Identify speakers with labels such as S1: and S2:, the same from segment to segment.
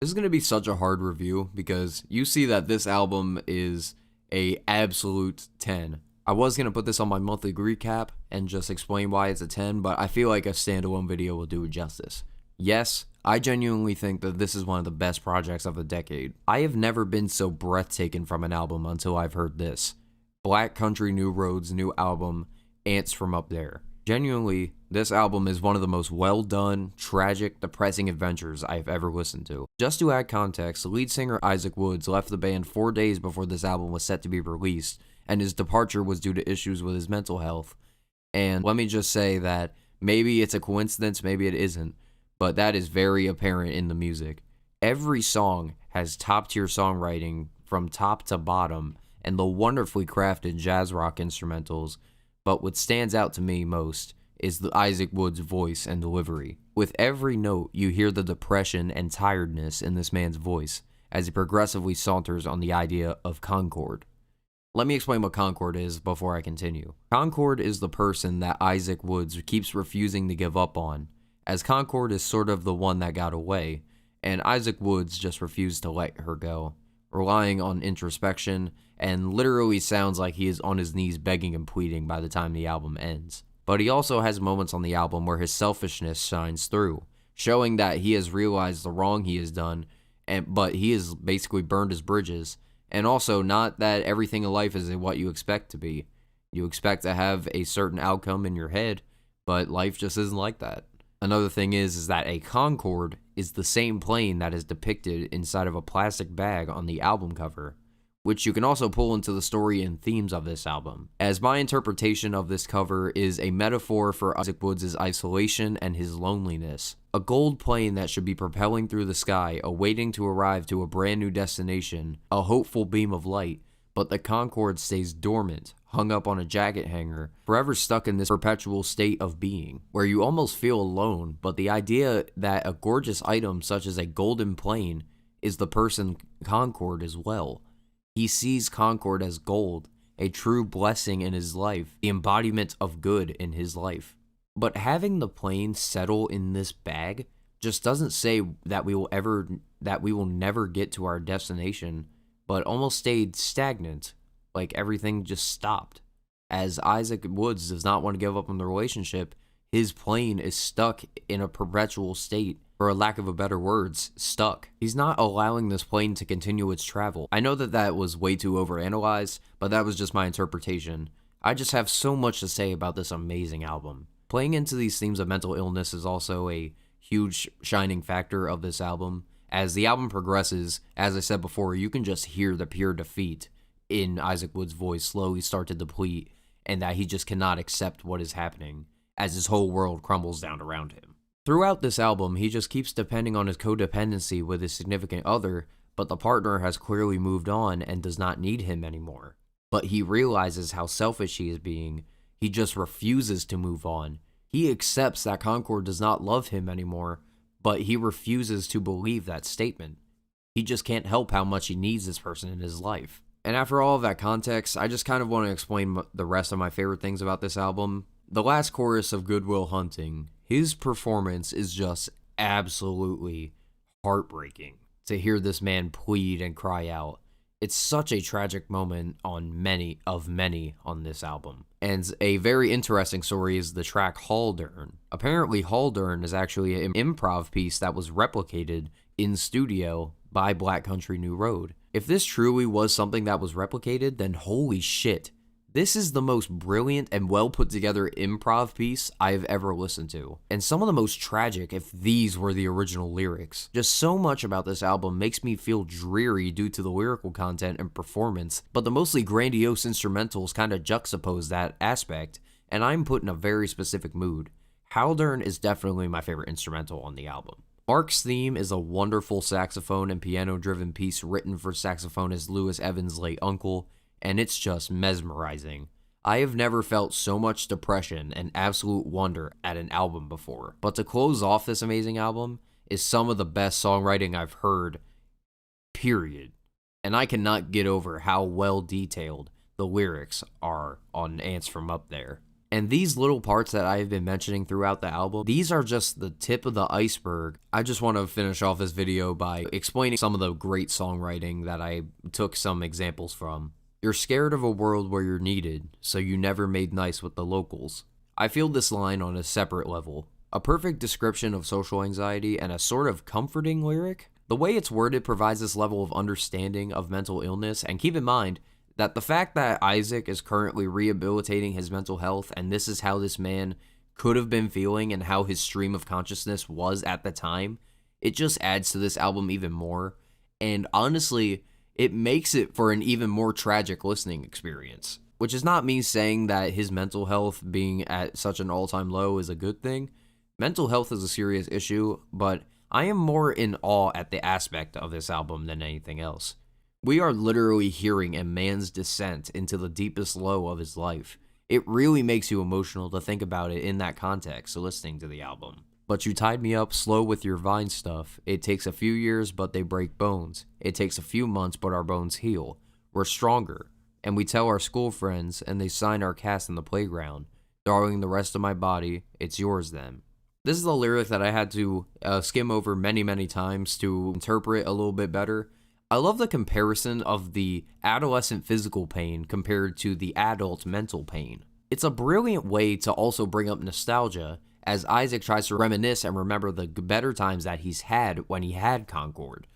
S1: This is going to be such a hard review because you see that this album is a absolute 10. I was going to put this on my monthly recap and just explain why it's a 10, but I feel like a standalone video will do it justice. Yes, I genuinely think that this is one of the best projects of the decade. I have never been so breathtaking from an album until I've heard this. Black Country New Road's new album, Ants From Up There. Genuinely, this album is one of the most well-done, tragic, depressing adventures I have ever listened to. Just to add context, lead singer Isaac Woods left the band 4 days before this album was set to be released, and his departure was due to issues with his mental health. And let me just say that maybe it's a coincidence, maybe it isn't, but that is very apparent in the music. Every song has top-tier songwriting from top to bottom, and the wonderfully crafted jazz rock instrumentals, but what stands out to me most is the Isaac Woods' voice and delivery. With every note, you hear the depression and tiredness in this man's voice as he progressively saunters on the idea of concord. Let me explain what concord is before I continue. Concord is the person that Isaac Woods keeps refusing to give up on, as Concord is sort of the one that got away, and Isaac Woods just refused to let her go, relying on introspection, and literally sounds like he is on his knees begging and pleading by the time the album ends. But he also has moments on the album where his selfishness shines through, showing that he has realized the wrong he has done, but he has basically burned his bridges, and also not that everything in life is what you expect to be. You expect to have a certain outcome in your head, but life just isn't like that. Another thing is that a Concorde is the same plane that is depicted inside of a plastic bag on the album cover, which you can also pull into the story and themes of this album, as my interpretation of this cover is a metaphor for Isaac Woods' isolation and his loneliness. A gold plane that should be propelling through the sky, awaiting to arrive to a brand new destination, a hopeful beam of light, but the Concorde stays dormant, hung up on a jacket hanger, forever stuck in this perpetual state of being, where you almost feel alone, but the idea that a gorgeous item such as a golden plane is the person Concorde as well. He sees Concord as gold, a true blessing in his life, the embodiment of good in his life. But having the plane settle in this bag just doesn't say that we will never get to our destination, but almost stayed stagnant, like everything just stopped. As Isaac Woods does not want to give up on the relationship, his plane is stuck in a perpetual state, for a lack of a better words, stuck. He's not allowing this plane to continue its travel. I know that was way too overanalyzed, but that was just my interpretation. I just have so much to say about this amazing album. Playing into these themes of mental illness is also a huge shining factor of this album. As the album progresses, as I said before, you can just hear the pure defeat in Isaac Woods' voice slowly start to deplete, and that he just cannot accept what is happening as his whole world crumbles down around him. Throughout this album, he just keeps depending on his codependency with his significant other, but the partner has clearly moved on and does not need him anymore. But he realizes how selfish he is being. He just refuses to move on. He accepts that Concord does not love him anymore, but he refuses to believe that statement. He just can't help how much he needs this person in his life. And after all of that context, I just kind of want to explain the rest of my favorite things about this album. The last chorus of Good Will Hunting, his performance is just absolutely heartbreaking to hear this man plead and cry out. It's such a tragic moment on many on this album. And a very interesting story is the track Haldern. Apparently Haldern is actually an improv piece that was replicated in studio by Black Country New Road. If this truly was something that was replicated, then holy shit. This is the most brilliant and well put together improv piece I have ever listened to, and some of the most tragic if these were the original lyrics. Just so much about this album makes me feel dreary due to the lyrical content and performance, but the mostly grandiose instrumentals kind of juxtapose that aspect, and I'm put in a very specific mood. Haldern is definitely my favorite instrumental on the album. Mark's theme is a wonderful saxophone and piano-driven piece written for saxophonist Louis Evans' late uncle, and it's just mesmerizing. I have never felt so much depression and absolute wonder at an album before. But to close off this amazing album is some of the best songwriting I've heard, period. And I cannot get over how well detailed the lyrics are on Ants From Up There. And these little parts that I have been mentioning throughout the album, these are just the tip of the iceberg. I just want to finish off this video by explaining some of the great songwriting that I took some examples from. You're scared of a world where you're needed, so you never made nice with the locals. I feel this line on a separate level. A perfect description of social anxiety and a sort of comforting lyric. The way it's worded provides this level of understanding of mental illness, and keep in mind that the fact that Isaac is currently rehabilitating his mental health, and this is how this man could have been feeling and how his stream of consciousness was at the time, it just adds to this album even more. And honestly, it makes it for an even more tragic listening experience. Which is not me saying that his mental health being at such an all-time low is a good thing. Mental health is a serious issue, but I am more in awe at the aspect of this album than anything else. We are literally hearing a man's descent into the deepest low of his life. It really makes you emotional to think about it in that context, listening to the album. But you tied me up slow with your Vine stuff. It takes a few years, but they break bones. It takes a few months, but our bones heal. We're stronger. And we tell our school friends, and they sign our cast in the playground. Darling, the rest of my body, it's yours then. This is a lyric that I had to skim over many times to interpret a little bit better. I love the comparison of the adolescent physical pain compared to the adult mental pain. It's a brilliant way to also bring up nostalgia, as Isaac tries to reminisce and remember the better times that he's had when he had Concord.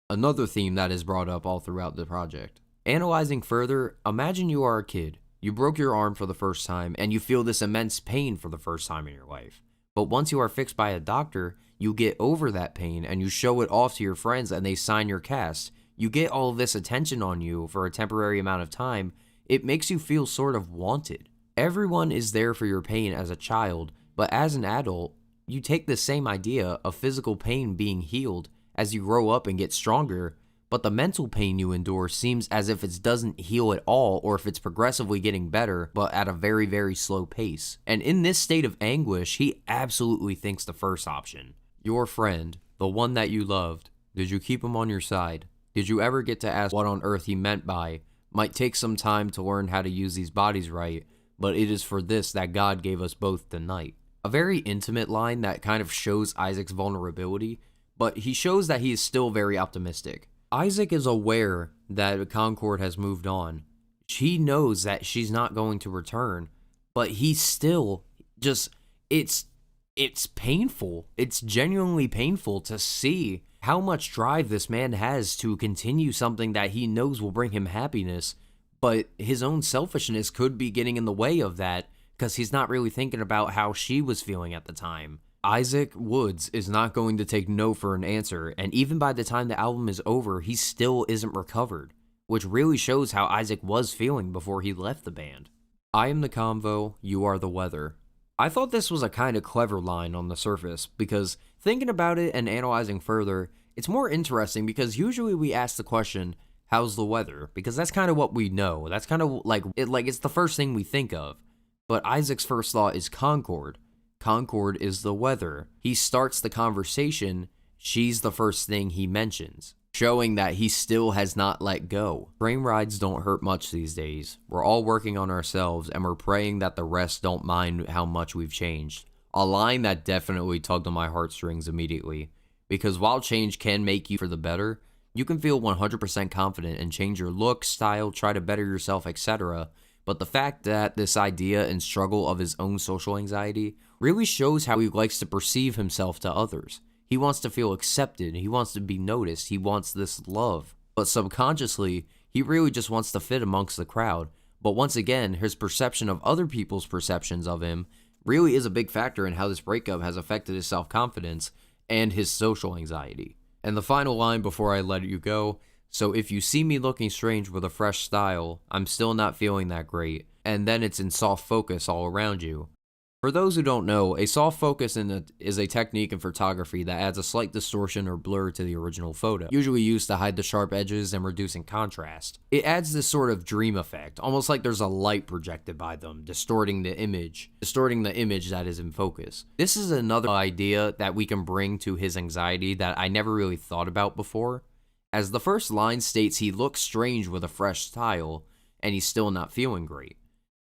S1: Another theme that is brought up all throughout the project. Analyzing further, imagine you are a kid. You broke your arm for the first time, and you feel this immense pain for the first time in your life. But once you are fixed by a doctor, you get over that pain, and you show it off to your friends, and they sign your cast. You get all of this attention on you for a temporary amount of time. It makes you feel sort of wanted. Everyone is there for your pain as a child, but as an adult, you take the same idea of physical pain being healed as you grow up and get stronger, but the mental pain you endure seems as if it doesn't heal at all, or if it's progressively getting better, but at a very slow pace. And in this state of anguish, he absolutely thinks the first option. Your friend, the one that you loved, did you keep him on your side? Did you ever get to ask what on earth he meant by, might take some time to learn how to use these bodies right, but it is for this that God gave us both tonight. A very intimate line that kind of shows Isaac's vulnerability, but he shows that he is still very optimistic. Isaac is aware that Concord has moved on. He knows that she's not going to return, but he's still just, it's painful. It's genuinely painful to see how much drive this man has to continue something that he knows will bring him happiness, but his own selfishness could be getting in the way of that because he's not really thinking about how she was feeling at the time. Isaac Woods is not going to take no for an answer, and even by the time the album is over, he still isn't recovered, which really shows how Isaac was feeling before he left the band. I am the convo, you are the weather. I thought this was a kind of clever line on the surface, because thinking about it and analyzing further, it's more interesting because usually we ask the question, how's the weather? Because that's kind of what we know. That's kind of like it's the first thing we think of. But Isaac's first thought is Concord. Concord is the weather. He starts the conversation, she's the first thing he mentions, showing that he still has not let go. Train rides don't hurt much these days. We're all working on ourselves, and we're praying that the rest don't mind how much we've changed. A line that definitely tugged on my heartstrings immediately, because while change can make you for the better, you can feel 100% confident and change your look, style, try to better yourself, etc. But the fact that this idea and struggle of his own social anxiety really shows how he likes to perceive himself to others. He wants to feel accepted, he wants to be noticed, he wants this love. But subconsciously, he really just wants to fit amongst the crowd. But once again, his perception of other people's perceptions of him really is a big factor in how this breakup has affected his self-confidence and his social anxiety. And the final line before I let you go, so if you see me looking strange with a fresh style, I'm still not feeling that great, and then it's in soft focus all around you. For those who don't know, a soft focus is a technique in photography that adds a slight distortion or blur to the original photo, usually used to hide the sharp edges and reducing contrast. It adds this sort of dream effect, almost like there's a light projected by them, distorting the image that is in focus. This is another idea that we can bring to his anxiety that I never really thought about before, as the first line states he looks strange with a fresh style, and he's still not feeling great.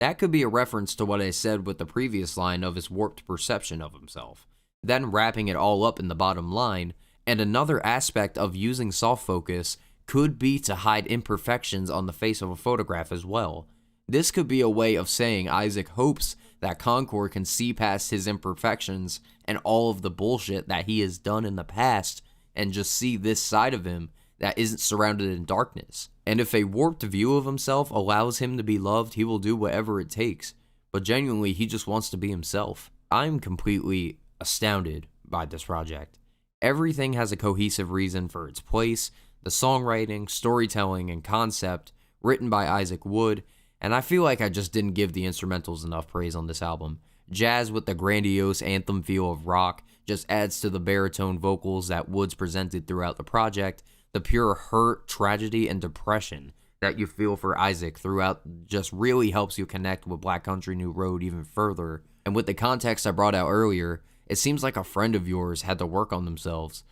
S1: That could be a reference to what I said with the previous line of his warped perception of himself, then wrapping it all up in the bottom line. And another aspect of using soft focus could be to hide imperfections on the face of a photograph as well. This could be a way of saying Isaac hopes that Concord can see past his imperfections and all of the bullshit that he has done in the past and just see this side of him that isn't surrounded in darkness. And if a warped view of himself allows him to be loved, he will do whatever it takes. But genuinely, he just wants to be himself. I'm completely astounded by this project. Everything has a cohesive reason for its place, the songwriting, storytelling, and concept written by Isaac Wood, and I feel like I just didn't give the instrumentals enough praise on this album. Jazz with the grandiose anthem feel of rock just adds to the baritone vocals that Woods presented throughout the project. The pure hurt, tragedy, and depression that you feel for Isaac throughout just really helps you connect with Black Country New Road even further. And with the context I brought out earlier, it seems like a friend of yours had to work on themselves,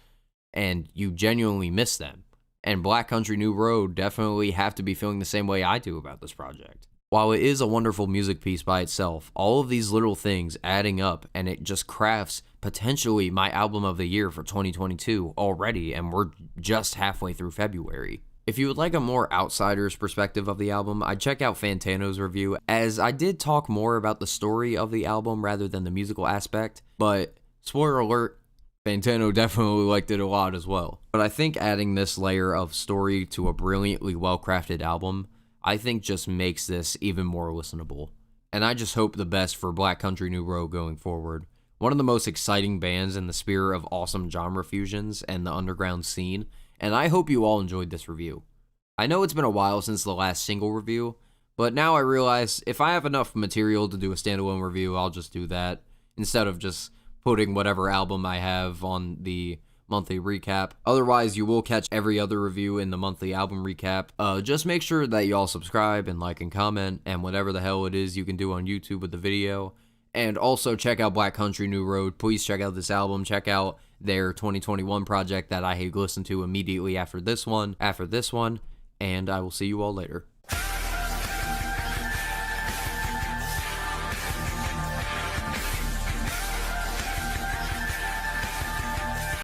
S1: and you genuinely miss them. And Black Country New Road definitely have to be feeling the same way I do about this project. While it is a wonderful music piece by itself, all of these little things adding up, and it just crafts potentially my album of the year for 2022 already, and we're just halfway through February. If you would like a more outsider's perspective of the album, I'd check out Fantano's review, as I did talk more about the story of the album rather than the musical aspect, but spoiler alert, Fantano definitely liked it a lot as well. But I think adding this layer of story to a brilliantly well-crafted album, I think just makes this even more listenable. And I just hope the best for Black Country New Road going forward. One of the most exciting bands in the sphere of awesome genre fusions and the underground scene, and I hope you all enjoyed this review. I know it's been a while since the last single review, but now I realize if I have enough material to do a standalone review, I'll just do that, instead of just putting whatever album I have on the monthly recap. Otherwise, you will catch every other review in the monthly album recap. Just make sure that y'all subscribe and like and comment and whatever the hell it is you can do on YouTube with the video. And also check out Black Country New Road. Please check out this album. Check out their 2021 project that I had listened to immediately after this one. And I will see you all later.